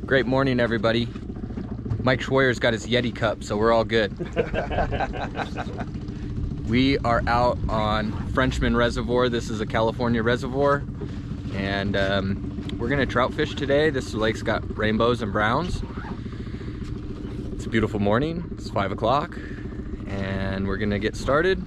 Great morning, everybody. Mike Shwoyer's got his Yeti cup, so we're all good. We are out on Frenchman Reservoir. This is a California reservoir, and we're gonna trout fish today. This lake's got rainbows and browns. It's a beautiful morning. It's 5 o'clock, and we're gonna get started.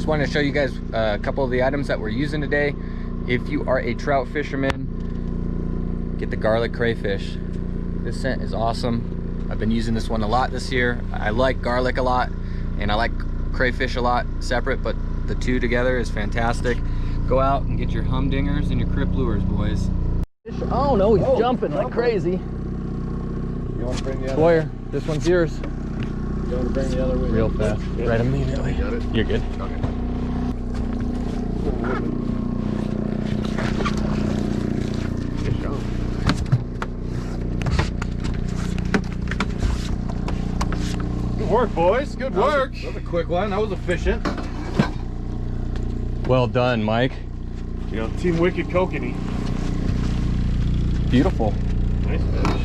Wanted to show you guys a couple of the items that we're using today. If you are a trout fisherman, get the garlic crayfish. This scent is awesome. I've been using this one a lot this year. I like garlic a lot, and I like crayfish a lot separate, but the two together is fantastic. Go out and get your Humdingers and your Cripplures, boys. Oh no, he's jumping like crazy. You want to bring the other? Shwoyer, this one's yours. You want to bring the other one? Real fast. Yeah. Right immediately. Got it? You're good. Okay. Good work, boys. Good work. That was a quick one. That was efficient. Well done, Mike. You know, Team Wicked Kokanee. Beautiful. Nice fish.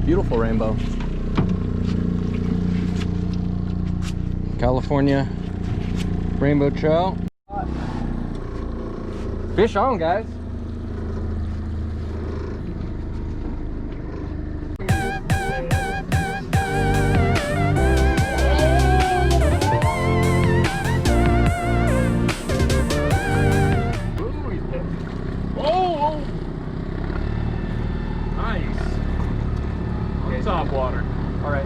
Beautiful rainbow. California rainbow trout. Fish on, guys. Oh! Nice. On top water. All right.